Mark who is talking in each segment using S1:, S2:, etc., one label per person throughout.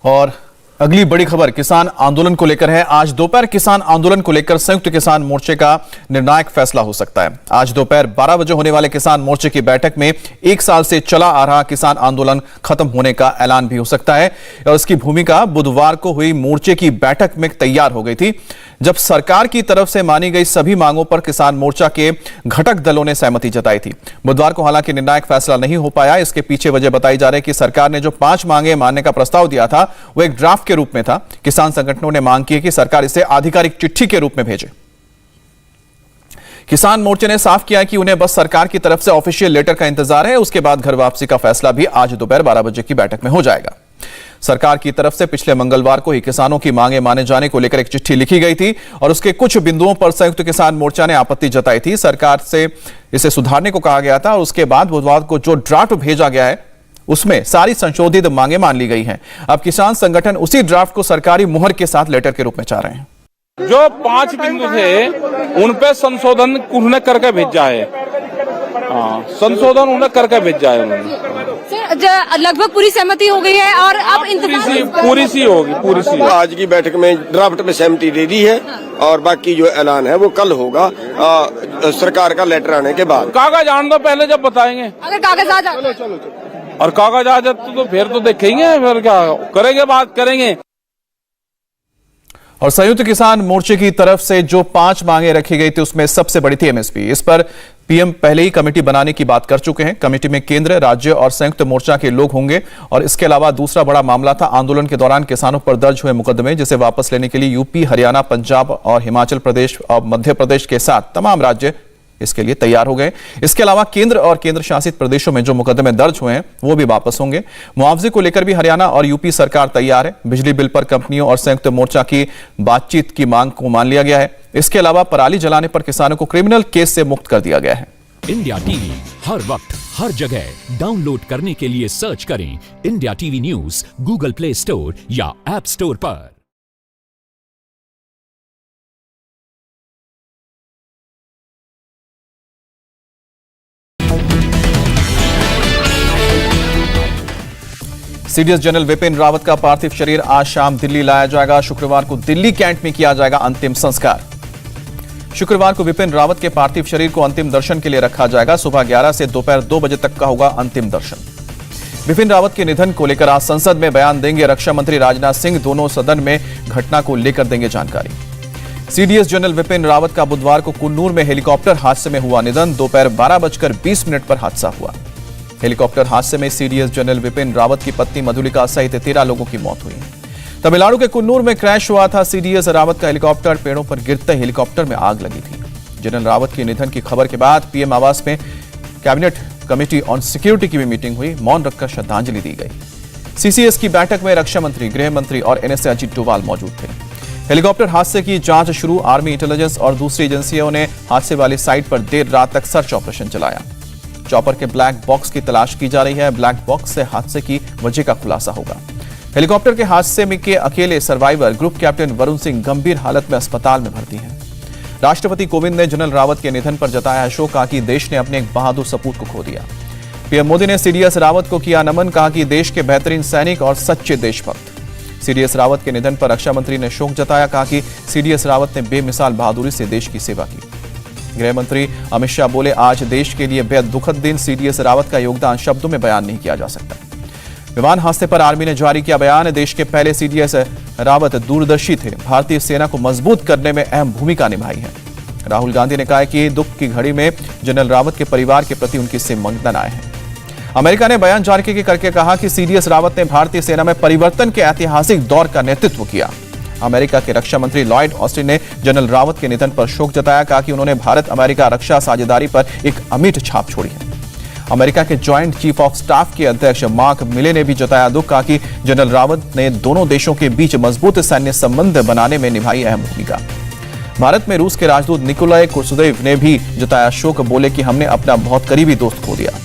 S1: और अगली बड़ी खबर किसान आंदोलन को लेकर है। आज दोपहर किसान आंदोलन को लेकर संयुक्त किसान मोर्चे का निर्णायक फैसला हो सकता है। आज दोपहर 12 बजे होने वाले किसान मोर्चे की बैठक में 1 साल से चला आ रहा किसान आंदोलन खत्म होने का ऐलान भी हो सकता है और इसकी भूमिका बुधवार को हुई मोर्चे की बैठक में तैयार हो गई थी, जब सरकार की तरफ से मानी गई सभी मांगों पर किसान मोर्चा के घटक दलों ने सहमति जताई थी। बुधवार को हालांकि निर्णायक फैसला नहीं हो पाया। इसके पीछे वजह बताई जा रही है कि सरकार ने जो 5 मांगे मानने का प्रस्ताव दिया था वो एक ड्राफ्ट के रूप में था। किसान संगठनों ने मांग की है कि सरकार इसे आधिकारिक चिट्ठी के रूप में भेजे। किसान मोर्चे ने साफ किया कि उन्हें बस सरकार की तरफ से ऑफिशियल लेटर का इंतजार है। उसके बाद घर वापसी का फैसला भी आज दोपहर 12 बजे की बैठक में हो जाएगा। सरकार की तरफ से पिछले मंगलवार को ही किसानों की मांगे माने जाने को लेकर एक चिट्ठी लिखी गई थी और उसके कुछ बिंदुओं पर संयुक्त किसान मोर्चा ने आपत्ति जताई थी। सरकार से इसे सुधारने को कहा गया था और उसके बाद बुधवार को जो ड्राफ्ट भेजा गया है उसमें सारी संशोधित मांगे मान ली गई हैं। अब किसान संगठन उसी ड्राफ्ट को सरकारी मुहर के साथ लेटर के रूप में चाह रहे हैं।
S2: जो 5 बिंदु थे उन पे संशोधन उन्होंने करके भेजा है। संशोधन उन्होंने करके भेजा है उन्होंने।
S3: लगभग पूरी सहमति हो गई है और अब
S2: पूरी सी होगी।
S4: आज की बैठक में ड्राफ्ट में सहमति दे दी है और बाकी जो ऐलान है वो कल होगा सरकार का लेटर आने के बाद।
S2: कागज आने दो पहले, जब बताएंगे।
S3: अगर कागज आ जाए
S2: और कागज आ जाए तो फिर तो देखेंगे, फिर क्या करेंगे, बात करेंगे।
S1: और संयुक्त किसान मोर्चे की तरफ से जो 5 मांगे रखी गई थी उसमें सबसे बड़ी थी एमएसपी। इस पर पीएम पहले ही कमेटी बनाने की बात कर चुके हैं। कमेटी में केंद्र, राज्य और संयुक्त मोर्चा के लोग होंगे। और इसके अलावा दूसरा बड़ा मामला था आंदोलन के दौरान किसानों पर दर्ज हुए मुकदमे, जिसे वापस लेने के लिए यूपी, हरियाणा, पंजाब और हिमाचल प्रदेश और मध्य प्रदेश के साथ तमाम राज्य इसके लिए तैयार हो गए। इसके अलावा केंद्र और केंद्र शासित प्रदेशों में जो मुकदमे दर्ज हुए हैं वो भी वापस होंगे। मुआवजे को लेकर भी हरियाणा और यूपी सरकार तैयार है। बिजली बिल पर कंपनियों और संयुक्त मोर्चा की बातचीत की मांग को मान लिया गया है। इसके अलावा पराली जलाने पर किसानों को क्रिमिनल केस से मुक्त कर दिया गया है।
S5: इंडिया टीवी हर वक्त हर जगह डाउनलोड करने के लिए सर्च करें India TV news Google play store या ऐप स्टोर पर।
S1: सीडीएस जनरल विपिन रावत का पार्थिव शरीर आज शाम दिल्ली लाया जाएगा। शुक्रवार को दिल्ली कैंट में किया जाएगा अंतिम संस्कार। शुक्रवार को विपिन रावत के पार्थिव शरीर को अंतिम दर्शन के लिए रखा जाएगा। सुबह 11 से दोपहर 2 बजे तक का होगा अंतिम दर्शन। विपिन रावत के निधन को लेकर आज संसद में बयान देंगे रक्षा मंत्री राजनाथ सिंह। दोनों सदन में घटना को लेकर देंगे जानकारी। सीडीएस जनरल विपिन रावत का बुधवार को कुन्नूर में हेलीकॉप्टर हादसे में हुआ निधन। दोपहर 12:20 पर हादसा हुआ। हेलीकॉप्टर हादसे में सीडीएस जनरल विपिन रावत की पत्नी मधुलिका सहित 13 लोगों की मौत हुई। तमिलनाडु के कुन्नूर में क्रैश हुआ था सीडीएस रावत का हेलीकॉप्टर। पेड़ों पर गिरते हेलीकॉप्टर में आग लगी थी। जनरल रावत के निधन की खबर के बाद पीएम आवास में कैबिनेट कमेटी ऑन सिक्योरिटी की भी मीटिंग हुई। मौन रखकर श्रद्धांजलि दी गई। सीसीएस की बैठक में रक्षा मंत्री, गृह मंत्री और एनएसए अजीत डोभाल मौजूद थे। हेलीकॉप्टर हादसे की जांच शुरू। आर्मी इंटेलिजेंस और दूसरी एजेंसियों ने हादसे वाली साइट पर देर रात तक सर्च ऑपरेशन चलाया। चॉपर के ब्लैक बॉक्स की तलाश की जा रही है। ब्लैक बॉक्स से हादसे की वजह का खुलासा होगा। हेलीकॉप्टर के हादसे में के अकेले survivor group captain Varun Singh गंभीर हालत में अस्पताल में भर्ती हैं। राष्ट्रपति कोविंद ने जनरल रावत के निधन पर जताया शोक। कहा कि देश ने अपने एक बहादुर सपूत को खो दिया। पीएम मोदी ने सीडीएस रावत को किया नमन। कहा कि देश के बेहतरीन सैनिक और सच्चे देशभक्त। सीडीएस रावत के निधन पर रक्षा मंत्री ने शोक जताया। कहा कि सीडीएस रावत ने बेमिसाल बहादुरी से देश की सेवा की। गृह मंत्री अमित शाह बोले, आज देश के लिए बेहद दुखद दिन। सीडीएस रावत का योगदान शब्दों में बयान नहीं किया जा सकता। विमान हादसे पर आर्मी ने जारी किया बयान। देश के पहले सीडीएस रावत दूरदर्शी थे। भारतीय सेना को मजबूत करने में अहम भूमिका निभाई है। राहुल गांधी ने कहा कि दुख की घड़ी में जनरल रावत के परिवार के प्रति उनकी संवेदनाएं हैं। अमेरिका ने बयान जारी करके कहा कि सीडीएस रावत ने भारतीय सेना में परिवर्तन के ऐतिहासिक दौर का नेतृत्व किया। अमेरिका के रक्षा मंत्री लॉयड ऑस्टिन ने जनरल रावत के निधन पर शोक जताया। कहा कि उन्होंने भारत अमेरिका रक्षा साझेदारी पर एक अमिट छाप छोड़ी है। अमेरिका के जॉइंट चीफ ऑफ स्टाफ के अध्यक्ष मार्क मिले ने भी जताया दुख। कहा कि जनरल रावत ने दोनों देशों के बीच मजबूत सैन्य संबंध बनाने में निभाई अहम भूमिका। भारत में रूस के राजदूत निकोलाई कुर्सुदेव ने भी जताया शोक। बोले कि हमने अपना बहुत करीबी दोस्त खो दिया।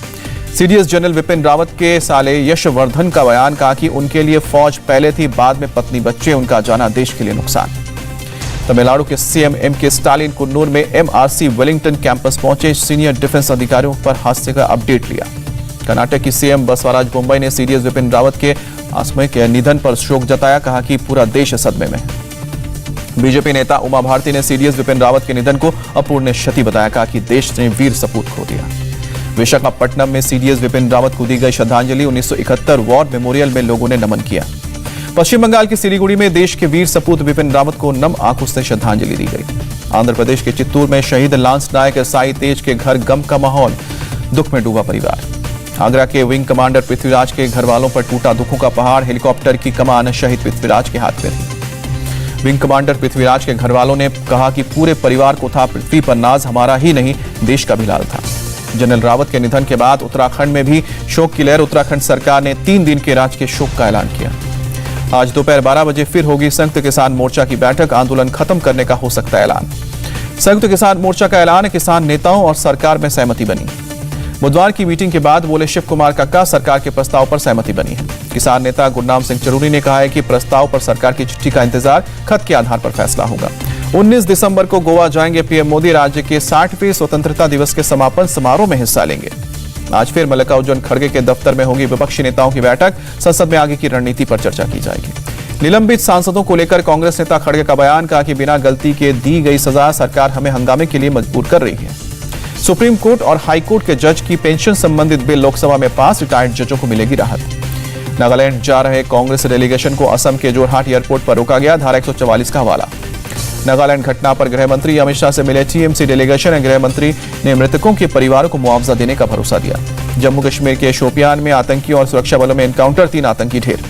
S1: सीडीएस जनरल विपिन रावत के साले यशवर्धन का बयान। कहा कि उनके लिए फौज पहले थी, बाद में पत्नी बच्चे। उनका जाना देश के लिए नुकसान। तमिलनाडु के सीएम एमके स्टालिन कुन्नूर में एमआरसी वेलिंगटन कैंपस पहुंचे। सीनियर डिफेंस अधिकारियों पर हादसे का अपडेट लिया। कर्नाटक की सीएम बसवराज बोम्मई ने सीडीएस विपिन रावत के आसमे के निधन पर शोक जताया, कहा कि पूरा देश सदमे में है। बीजेपी नेता उमा भारती ने सीडीएस विपिन रावत के निधन को अपूर्णीय क्षति बताया, कहा कि देश ने वीर सपूत खो दिया। विशाखापट्टनम में सीडीएस विपिन रावत को दी गई श्रद्धांजलि, 1971 वॉर मेमोरियल में लोगों ने नमन किया। पश्चिम बंगाल की सिलीगुड़ी में देश के वीर सपूत विपिन रावत को नम आंखों से श्रद्धांजलि दी गई। आंध्र प्रदेश के चित्तूर में शहीद लांस नायक साई तेज के घर गम का माहौल, दुख में डूबा परिवार। आगरा के विंग कमांडर पृथ्वीराज के घर वालों पर टूटा दुखों का पहाड़, हेलीकॉप्टर की कमान शहीद पृथ्वीराज के हाथ में थी। विंग कमांडर पृथ्वीराज के घर वालों ने कहा कि पूरे परिवार को था पृथ्वी पर नाज, हमारा ही नहीं देश का भी लाल था। जनरल रावत के निधन के बाद उत्तराखंड में भी शोक की लहर। उत्तराखंड सरकार ने 3 दिन के राजकीय शोक का ऐलान किया। आज दोपहर 12 बजे फिर होगी संयुक्त किसान मोर्चा की बैठक, आंदोलन खत्म करने का हो सकता है ऐलान। संयुक्त किसान मोर्चा का ऐलान, किसान नेताओं और सरकार में सहमति बनी। बुधवार की मीटिंग के बाद बोले शिव कुमार काका, सरकार के प्रस्ताव पर सहमति बनी है। किसान नेता गुरनाम सिंह चरूरी ने कहा है कि प्रस्ताव पर सरकार की चिट्ठी का इंतजार, खत के आधार पर फैसला होगा। 19 दिसंबर को गोवा जाएंगे पीएम मोदी, राज्य के 60वें स्वतंत्रता दिवस के समापन समारोह में हिस्सा लेंगे। आज फिर मल्लिकार्जुन खड़गे के दफ्तर में होगी विपक्षी नेताओं की बैठक, संसद में आगे की रणनीति पर चर्चा की जाएगी। निलंबित सांसदों को लेकर कांग्रेस नेता खड़गे का बयान, कहा कि बिना गलती के दी गई सजा सरकार हमें हंगामे के लिए मजबूर कर रही है। सुप्रीम कोर्ट और हाई कोर्ट के जज की पेंशन संबंधित बिल लोकसभा में पास, रिटायर्ड जजों को मिलेगी राहत। नागालैंड जा रहे कांग्रेस डेलीगेशन को असम के जोरहाट एयरपोर्ट पर रोका गया, धारा 144 का हवाला। नागालैंड घटना पर गृह मंत्री अमित शाह से मिले टीएमसी डेलीगेशन और गृह मंत्री ने मृतकों के परिवारों को मुआवजा देने का भरोसा दिया। जम्मू कश्मीर के शोपियान में आतंकियों और सुरक्षा बलों में एनकाउंटर, 3 आतंकी ढेर।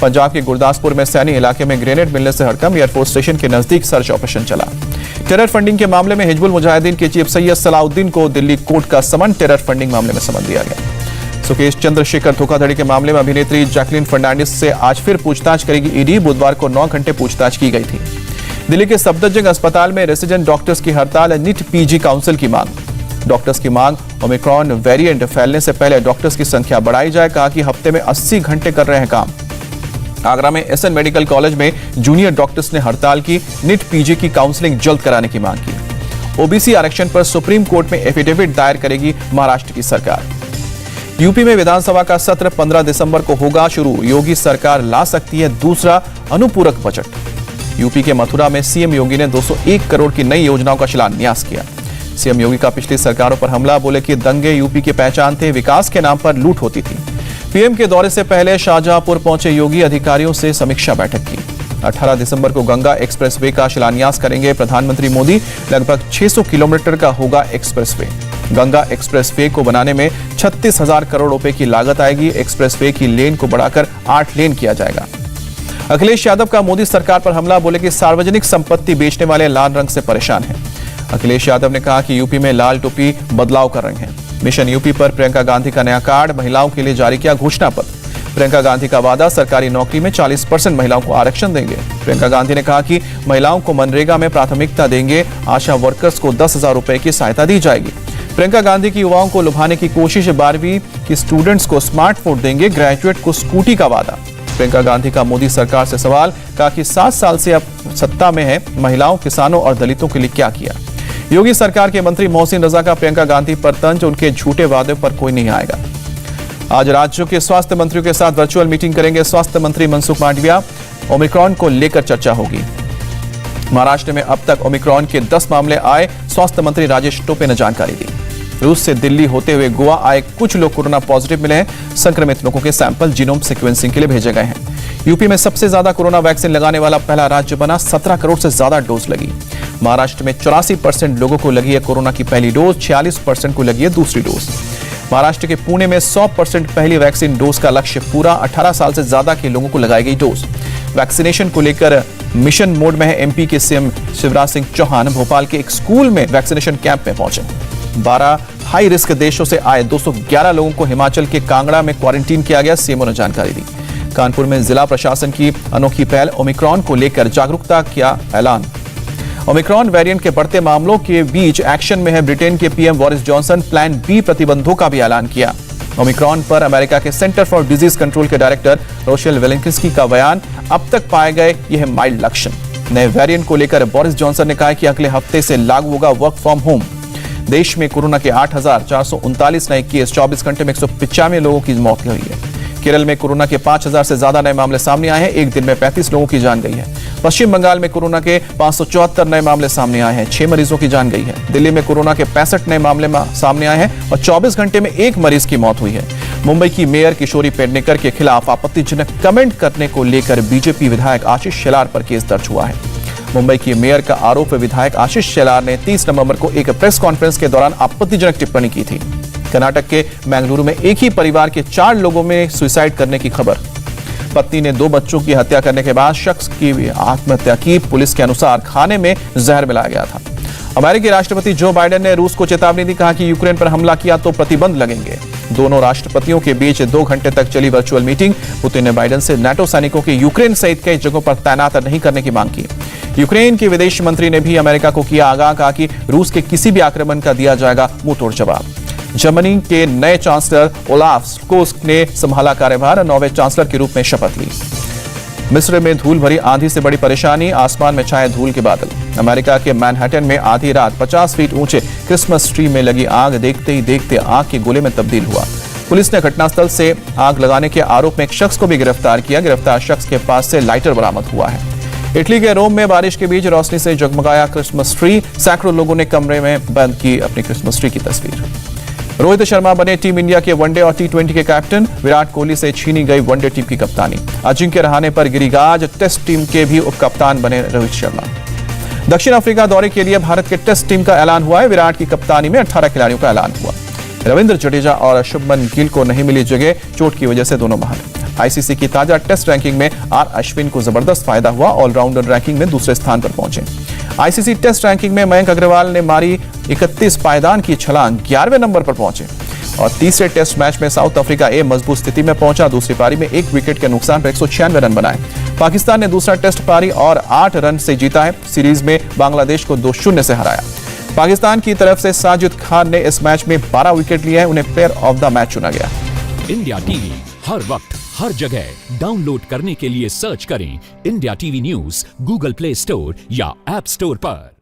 S1: पंजाब के गुरदासपुर में सैनी इलाके में ग्रेनेड मिलने से हड़कंप, एयरफोर्स स्टेशन के नजदीक सर्च ऑपरेशन चला। टेरर फंडिंग के मामले में हिजबुल मुजाहिदीन के चीफ सैयद सलाउद्दीन को दिल्ली कोर्ट का समन, टेरर फंडिंग मामले में समन दिया गया। सुकेश चंद्रशेखर धोखाधड़ी के मामले में अभिनेत्री जैकलीन फर्नांडिस से आज फिर पूछताछ करेगी ईडी, बुधवार को 9 घंटे पूछताछ की गई थी। दिल्ली के सफदरजंग अस्पताल में रेसिडेंट डॉक्टर्स की हड़ताल, नीट पीजी काउंसिल की मांग। डॉक्टर्स की मांग, ओमिक्रॉन वेरिएंट फैलने से पहले डॉक्टर्स की संख्या बढ़ाई जाए, कहा कि हफ्ते में 80 घंटे कर रहे हैं काम। आगरा में एसएन मेडिकल कॉलेज में जूनियर डॉक्टर्स ने हड़ताल की, नीट पीजी की काउंसलिंग जल्द कराने की मांग की। ओबीसी आरक्षण पर सुप्रीम कोर्ट में एफिडेविट दायर करेगी महाराष्ट्र की सरकार। यूपी में विधानसभा का सत्र 15 दिसंबर को होगा शुरू, योगी सरकार ला सकती है दूसरा अनुपूरक बजट। यूपी के मथुरा में सीएम योगी ने 201 करोड़ की नई योजनाओं का शिलान्यास किया। सीएम योगी का पिछली सरकारों पर हमला, बोले कि दंगे यूपी की पहचान थे, विकास के नाम पर लूट होती थी। पीएम के दौरे से पहले शाहजहांपुर पहुंचे योगी, अधिकारियों से समीक्षा बैठक की। 18 दिसंबर को गंगा एक्सप्रेसवे का शिलान्यास करेंगे प्रधानमंत्री मोदी, लगभग 600 किलोमीटर का होगा एक्सप्रेसवे। गंगा एक्सप्रेसवे को बनाने में 36,000 करोड़ रुपए की लागत आएगी। एक्सप्रेसवे की लेन को बढ़ाकर 8 लेन किया जाएगा। अखिलेश यादव का मोदी सरकार पर हमला, बोले कि सार्वजनिक संपत्ति बेचने वाले लाल रंग से परेशान हैं। अखिलेश यादव ने कहा कि यूपी में लाल टोपी बदलाव कर रहे हैं। मिशन यूपी पर प्रियंका गांधी का नया कार्ड, महिलाओं के लिए जारी किया घोषणा पत्र। प्रियंका गांधी का वादा, सरकारी नौकरी में 40% महिलाओं को आरक्षण देंगे। प्रियंका गांधी ने कहा कि महिलाओं को मनरेगा में प्राथमिकता देंगे, आशा वर्कर्स को 10,000 रुपए की सहायता दी जाएगी। प्रियंका गांधी की युवाओं को लुभाने की कोशिश, 12वीं की स्टूडेंट्स को स्मार्टफोन देंगे, ग्रेजुएट को स्कूटी का वादा। प्रियंका गांधी का मोदी सरकार से सवाल, कहा कि 7 साल से अब सत्ता में है, महिलाओं, किसानों और दलितों के लिए क्या किया। योगी सरकार के मंत्री मोहसिन रजा का प्रियंका गांधी पर तंज, उनके झूठे वादे पर कोई नहीं आएगा। आज राज्यों के स्वास्थ्य मंत्रियों के साथ वर्चुअल मीटिंग करेंगे स्वास्थ्य मंत्री मनसुख मांडविया, ओमिक्रॉन को लेकर चर्चा होगी। महाराष्ट्र में अब तक ओमिक्रॉन के 10 मामले आए, स्वास्थ्य मंत्री राजेश टोपे ने जानकारी दी। रूस से दिल्ली होते हुए गोवा आए कुछ लोग कोरोना पॉजिटिव मिले हैं, संक्रमित लोगों के सैंपल जीनोम सीक्वेंसिंग के लिए भेजे गए हैं। यूपी में सबसे ज्यादा कोरोना वैक्सीन लगाने वाला पहला राज्य बना, 17 करोड़ से ज्यादा डोज लगी। महाराष्ट्र में 84% लोगों को लगी है कोरोना की पहली डोज, 46% को लगी है दूसरी डोज। महाराष्ट्र के पुणे में 100% पहली वैक्सीन डोज का लक्ष्य पूरा, 18 साल से ज्यादा के लोगों को लगाई गई डोज। वैक्सीनेशन को लेकर मिशन मोड में है एमपी के सीएम शिवराज सिंह चौहान, भोपाल के एक स्कूल में वैक्सीनेशन कैंप में पहुंचे। 12 हाई रिस्क देशों से आए 211 लोगों को हिमाचल के कांगड़ा में क्वारंटीन किया गया, सीएमओ ने जानकारी दी। कानपुर में जिला प्रशासन की अनोखी पहल, ओमिक्रॉन को लेकर जागरूकता किया ऐलान। ओमिक्रॉन वेरिएंट के बढ़ते मामलों के बीच एक्शन में है ब्रिटेन के PM Boris Johnson, plan B प्रतिबंधों का भी ऐलान किया। ओमिक्रॉन पर अमेरिका के सेंटर फॉर डिजीज कंट्रोल के डायरेक्टर रोशेल वेलेंस्की का बयान, अब तक पाए गए यह माइल्ड लक्षण। नए वेरिएंट को लेकर बोरिस जॉनसन ने कहा कि अगले हफ्ते से लागू होगा वर्क फ्रॉम होम। देश में कोरोना के 8,439 नए केस, 24 घंटे में 195 लोगों की मौत हुई है। केरल में कोरोना के 5,000 से ज्यादा नए मामले सामने आए हैं। एक दिन में 35 लोगों की जान गई है। पश्चिम बंगाल में कोरोना के 574 नए मामले सामने आए हैं। 6 मरीजों की जान गई है। दिल्ली में कोरोना के 65 नए मामले सामने आए हैं और 24 घंटे में एक मरीज की मौत हुई है। मुंबई की मेयर किशोरी पेडनेकर के खिलाफ आपत्तिजनक कमेंट करने को लेकर बीजेपी विधायक आशीष शेलार पर केस दर्ज हुआ है। मुंबई की मेयर का आरोप विधायक आशीष शेलार ने 30 नवंबर को एक प्रेस कॉन्फ्रेंस के दौरान आपत्तिजनक टिप्पणी की थी। कर्नाटक के बेंगलुरु में एक ही परिवार के 4 लोगों में सुसाइड करने की खबर। पत्नी ने 2 बच्चों की हत्या करने के बाद शख्स की आत्महत्या की। पुलिस के अनुसार खाने में जहर मिलाया गया था। अमेरिकी राष्ट्रपति जो बाइडेन ने रूस को चेतावनी दी, कहा कि यूक्रेन पर हमला किया तो प्रतिबंध लगेंगे। दोनों राष्ट्रपतियों के बीच 2 घंटे तक चली वर्चुअल मीटिंग। पुतिन ने बाइडेन से नाटो सैनिकों के यूक्रेन सहित कई जगहों पर तैनात नहीं करने की मांग की। यूक्रेन के विदेश मंत्री ने भी अमेरिका को किया आगाह, कहा कि रूस के किसी भी आक्रमण का दिया जाएगा मुंहतोड़ जवाब। जर्मनी के नए चांसलर ओलाफ स्कोल्स ने संभाला कार्यभार, नौवें चांसलर के रूप में शपथ ली। मिस्र में धूल भरी आंधी से बड़ी परेशानी, आसमान में छाए धूल के बादल। अमेरिका के मैनहट्टन में आधी रात 50 फीट ऊंचे क्रिसमस ट्री में लगी आग देखते ही देखते आग के गोले में तब्दील हुआ। पुलिस ने घटनास्थल से आग लगाने के आरोप में एक शख्स को भी गिरफ्तार किया। गिरफ्तार शख्स के पास से लाइटर बरामद हुआ है। इटली के रोम में बारिश के बीच रोशनी से जगमगाया क्रिसमस ट्री। सैकड़ों लोगों ने कमरे में बंद की अपनी क्रिसमस ट्री की तस्वीर। रोहित शर्मा बने टीम इंडिया के वनडे और T20 के कैप्टन। विराट कोहली से छीनी गई वनडे टीम की कप्तानी। अजिंक्य रहाणे पर गिरी गाज। टेस्ट टीम के भी उप कप्तान बने रोहित शर्मा। दक्षिण अफ्रीका दौरे के लिए भारत के टेस्ट टीम का ऐलान हुआ है। विराट की कप्तानी में 18 खिलाड़ियों का ऐलान हुआ। रविंद्र जडेजा और शुभमन गिल को नहीं मिली जगह, चोट की वजह से दोनों बाहर। आईसीसी की ताजा टेस्ट रैंकिंग में आर अश्विन को जबरदस्त फायदा हुआ। ऑलराउंडर रैंकिंग में दूसरे स्थान पर पहुंचे। आईसीसी टेस्ट रैंकिंग में मयंक अग्रवाल ने मारी 31 पायदान की छलांग, 11वें नंबर पर पहुंचे। और तीसरे टेस्ट मैच में साउथ अफ्रीका ए मजबूत स्थिति में पहुंचा। दूसरी पारी में 1 विकेट के नुकसान पर 196 रन बनाए। पाकिस्तान ने दूसरा टेस्ट पारी और 8 रन से जीता है। सीरीज में बांग्लादेश को 2-0 से हराया। पाकिस्तान की तरफ से साजिद खान ने इस मैच में 12 विकेट लिए हैं। उन्हें प्लेयर ऑफ द मैच चुना गया।
S5: इंडिया टीवी हर वक्त हर जगह डाउनलोड करने के लिए सर्च करें India TV news Google play store या ऐप स्टोर पर।